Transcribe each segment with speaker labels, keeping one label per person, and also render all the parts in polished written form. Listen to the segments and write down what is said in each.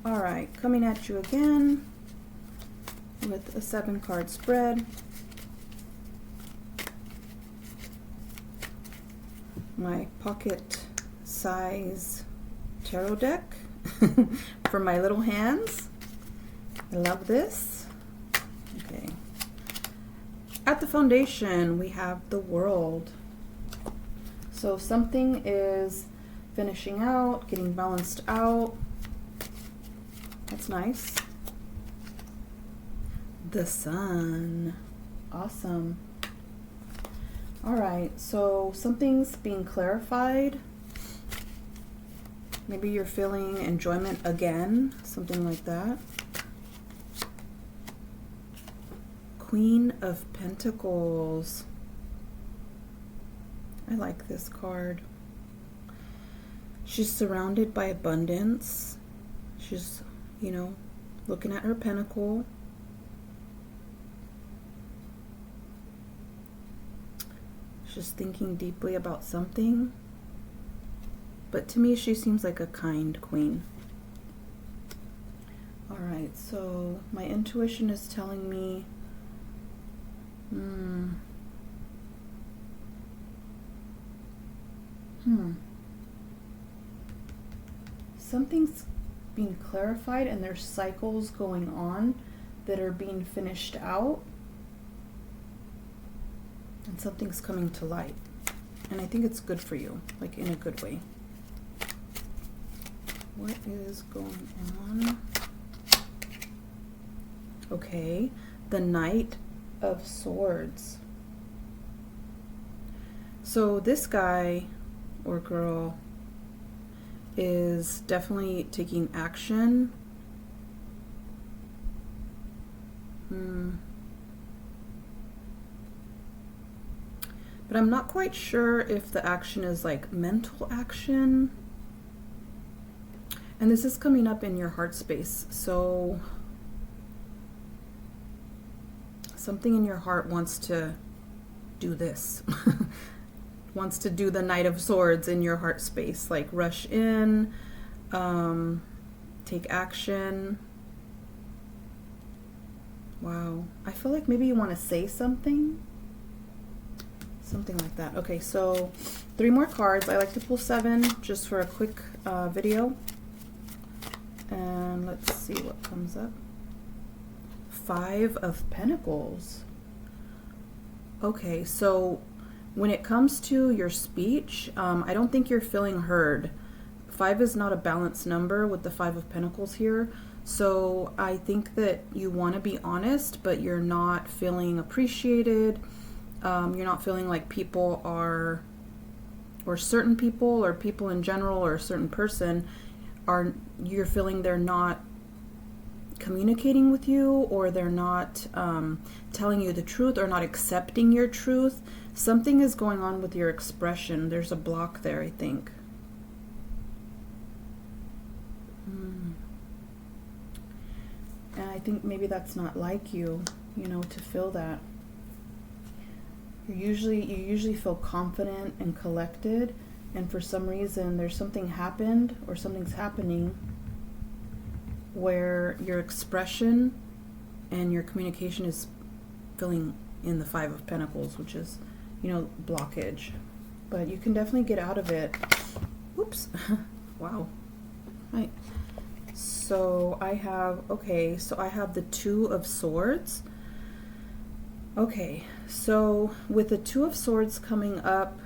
Speaker 1: All right, coming at you again with a 7-card spread. My pocket size tarot deck for my little hands. I love this. Okay. At the foundation, we have the World. So something is finishing out, getting balanced out. That's nice. The Sun. Awesome. All right, so something's being clarified. Maybe you're feeling enjoyment again, something like that. Queen of Pentacles. I like this card. She's surrounded by abundance. She's, you know, looking at her pentacle. She's thinking deeply about something. But to me, she seems like a kind queen. All right, so my intuition is telling me something's being clarified and there's cycles going on that are being finished out, and something's coming to light. And I think it's good for you, like in a good way. What is going on? Okay, the Knight of Swords. So this guy or girl is definitely taking action. But I'm not quite sure if the action is like mental action. And this is coming up in your heart space. So something in your heart wants to do this. Wants to do the Knight of Swords in your heart space. Like rush in, take action. Wow. I feel like maybe you want to say something. Something like that. Okay, so 3 more cards. I like to pull 7 just for a quick video. And let's see what comes up. 5 of Pentacles. Okay, so when it comes to your speech, I don't think you're feeling heard. 5 is not a balanced number with the 5 of Pentacles here. So I think that you want to be honest, but you're not feeling appreciated. You're not feeling like people are, or certain people, or people in general, or a certain person are, you're feeling they're not communicating with you, or they're not telling you the truth, or not accepting your truth. Something is going on with your expression. There's a block there, I think. And I think maybe that's not like you, you know, to feel that. You usually feel confident and collected, and for some reason there's something happened or something's happening where your expression and your communication is filling in the 5 of Pentacles, which is, you know, blockage. But you can definitely get out of it. Oops. Wow. Right. So I have, okay, so I have the 2 of Swords. Okay, so with the 2 of Swords coming up,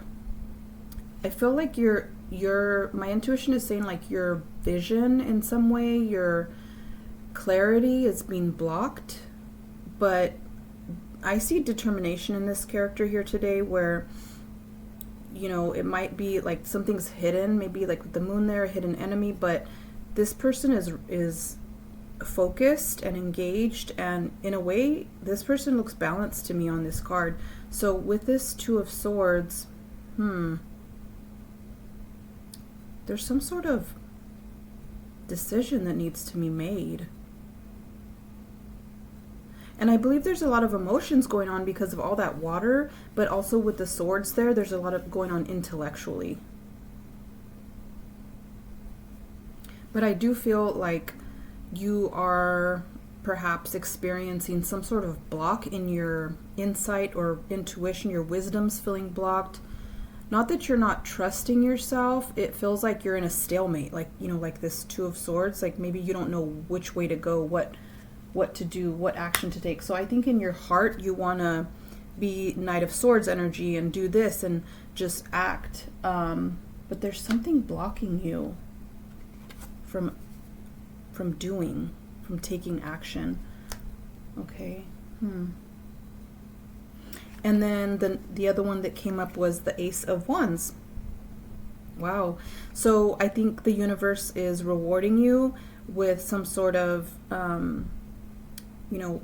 Speaker 1: I feel like my intuition is saying like your vision in some way, your clarity is being blocked, but I see determination in this character here today where, you know, it might be like something's hidden, maybe like with the moon there, a hidden enemy, but this person is focused and engaged, and in a way this person looks balanced to me on this card. So with this 2 of Swords, there's some sort of decision that needs to be made. And I believe there's a lot of emotions going on because of all that water, but also with the swords there's a lot of going on intellectually. But I do feel like you are perhaps experiencing some sort of block in your insight or intuition, your wisdom's feeling blocked. Not that you're not trusting yourself, it feels like you're in a stalemate, like, you know, like this Two of Swords, like maybe you don't know which way to go, what to do, what action to take. So I think in your heart you want to be Knight of Swords energy and do this and just act. But there's something blocking you from doing, from taking action. Okay. And then the other one that came up was the Ace of Wands. Wow. So I think the universe is rewarding you with some sort of, you know,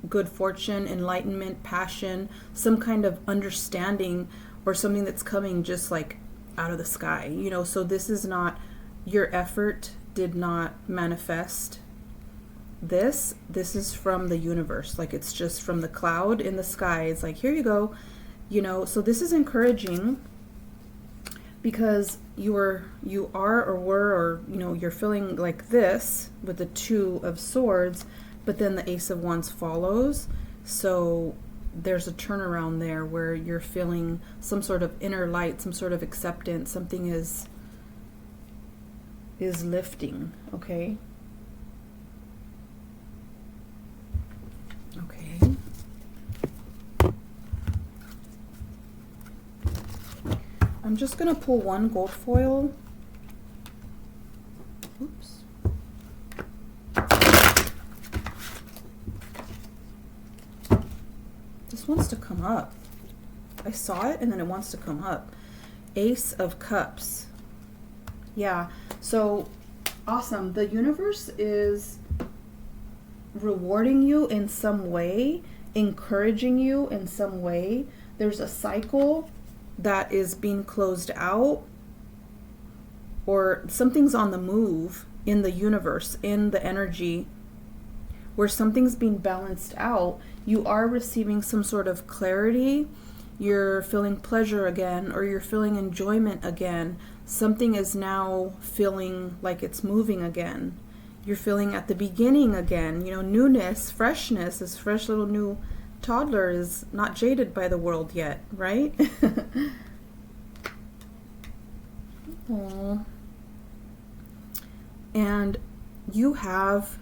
Speaker 1: good fortune, enlightenment, passion, some kind of understanding or something that's coming just like out of the sky, you know. So this is not, your effort did not manifest this is from the universe, like it's just from the cloud in the sky. It's like, here you go, you know. So this is encouraging because you are or were, or you know, you're feeling like this with the Two of Swords, but then the Ace of Wands follows. So there's a turnaround there where you're feeling some sort of inner light, some sort of acceptance, something is lifting. Okay. Okay. I'm just going to pull one gold foil. Oops. This wants to come up. I saw it and then it wants to come up. Ace of Cups. Yeah. So awesome. The universe is rewarding you in some way, encouraging you in some way. There's a cycle that is being closed out, or something's on the move in the universe, in the energy, where something's being balanced out. You are receiving some sort of clarity. You're feeling pleasure again, or you're feeling enjoyment again. Something is now feeling like it's moving again. You're feeling at the beginning again, you know, newness, freshness. This fresh little new toddler is not jaded by the world yet, right? Aww. And you have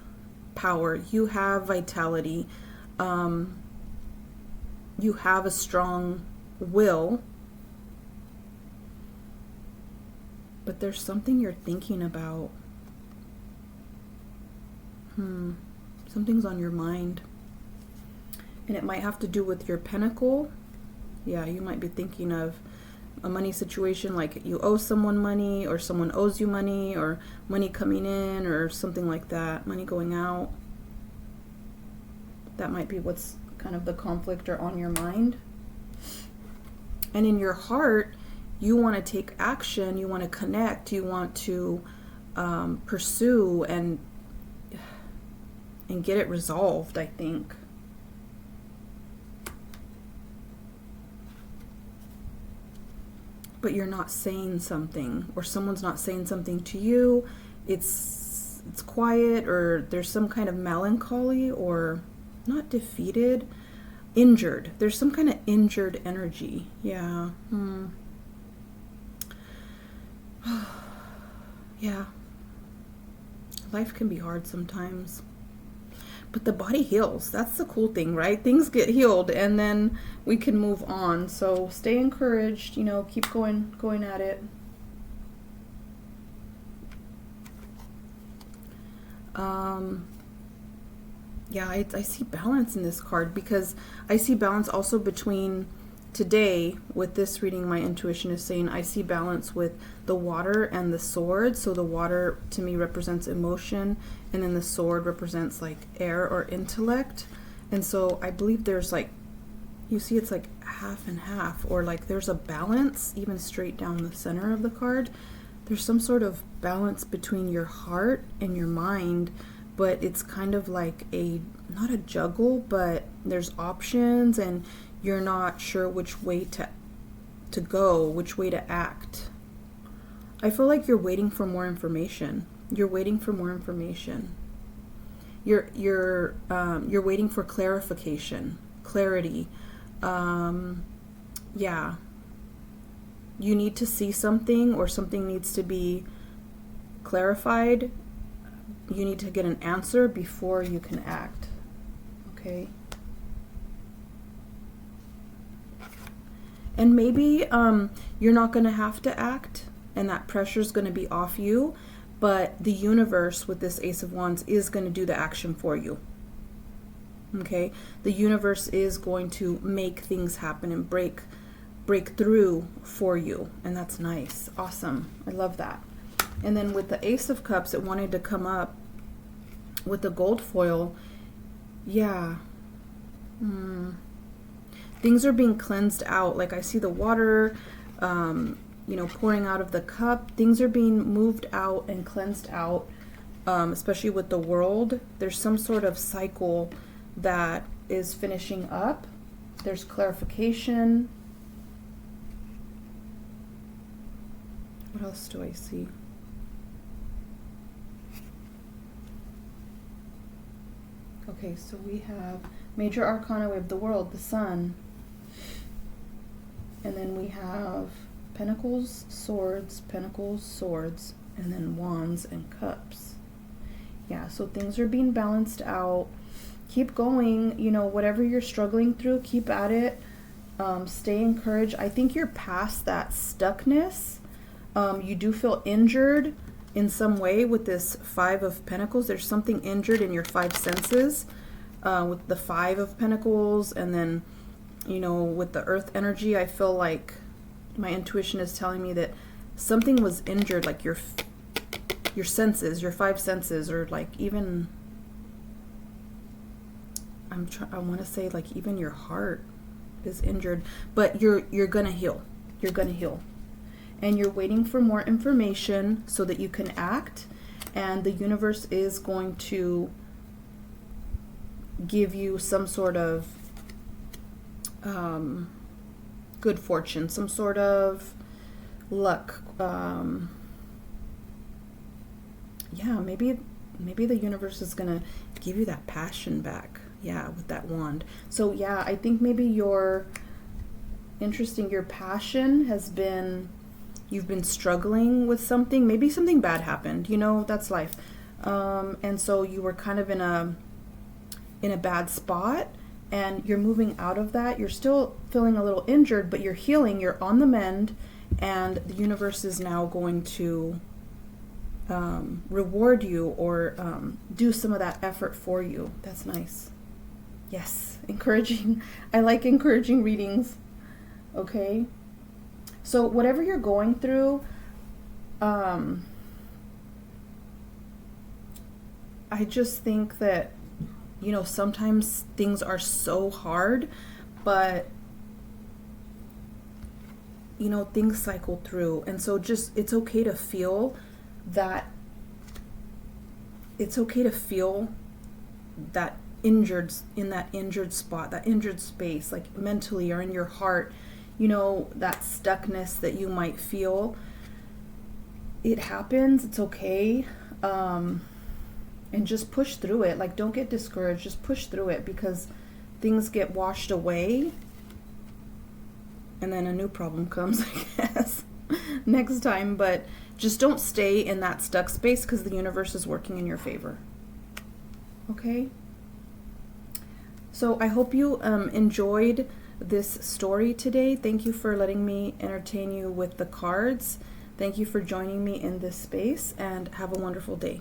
Speaker 1: power, you have vitality, you have a strong will, but there's something you're thinking about. Something's on your mind. And it might have to do with your pentacle. Yeah, you might be thinking of a money situation, like you owe someone money, or someone owes you money, or money coming in, or something like that, money going out. That might be what's kind of the conflict or on your mind. And in your heart, you want to take action, you want to connect, you want to pursue and get it resolved, I think. But you're not saying something, or someone's not saying something to you. It's quiet, or there's some kind of melancholy, or not defeated, injured. There's some kind of injured energy. Yeah. Yeah. Life can be hard sometimes. But the body heals. That's the cool thing, right? Things get healed and then we can move on. So stay encouraged, you know, keep going at it. Yeah, I see balance in this card, because I see balance also between today. With this reading, my intuition is saying I see balance with the water and the sword. So the water to me represents emotion, and then the sword represents like air or intellect. And so I believe there's like, you see it's like half and half, or like there's a balance even straight down the center of the card. There's some sort of balance between your heart and your mind, but it's kind of like not a juggle, but there's options and you're not sure which way to go, which way to act. I feel like you're waiting for more information. You're waiting for more information. You're waiting for clarification, clarity. Yeah. You need to see something, or something needs to be clarified. You need to get an answer before you can act. Okay. And maybe you're not going to have to act, and that pressure is going to be off you, but the universe with this Ace of Wands is going to do the action for you. Okay? The universe is going to make things happen and break through for you, and that's nice. Awesome. I love that. And then with the Ace of Cups, it wanted to come up with the gold foil. Yeah. Things are being cleansed out. Like I see the water, you know, pouring out of the cup. Things are being moved out and cleansed out, especially with the world. There's some sort of cycle that is finishing up. There's clarification. What else do I see? Okay, so we have Major Arcana. We have the World, the Sun. And then we have Pentacles, Swords, and then Wands and Cups. Yeah, so things are being balanced out. Keep going. You know, whatever you're struggling through, keep at it. Stay encouraged. I think you're past that stuckness. You do feel injured in some way with this Five of Pentacles. There's something injured in your five senses with the Five of Pentacles, and then, you know, with the Earth energy, I feel like my intuition is telling me that something was injured, like your senses, your five senses, or like even, I want to say like even your heart is injured, but you're gonna heal. You're gonna heal. And you're waiting for more information so that you can act, and the universe is going to give you some sort of good fortune, some sort of luck. Yeah, maybe the universe is gonna give you that passion back. Yeah, with that wand. So yeah, I think maybe your passion has been, you've been struggling with something. Maybe something bad happened, you know, that's life. And so you were kind of in a bad spot, and you're moving out of that. You're still feeling a little injured, but you're healing, you're on the mend, and the universe is now going to reward you, or do some of that effort for you. That's nice. Yes, encouraging. I like encouraging readings. Okay. So whatever you're going through, I just think that, you know, sometimes things are so hard, but, you know, things cycle through. And so just, it's okay to feel that, injured, in that injured spot, that injured space, like mentally or in your heart, you know, that stuckness that you might feel. It happens. It's okay. And just push through it. Like, don't get discouraged. Just push through it, because things get washed away, and then a new problem comes, I guess, next time. But just don't stay in that stuck space, because the universe is working in your favor. Okay? So I hope you enjoyed this story today. Thank you for letting me entertain you with the cards. Thank you for joining me in this space, and have a wonderful day.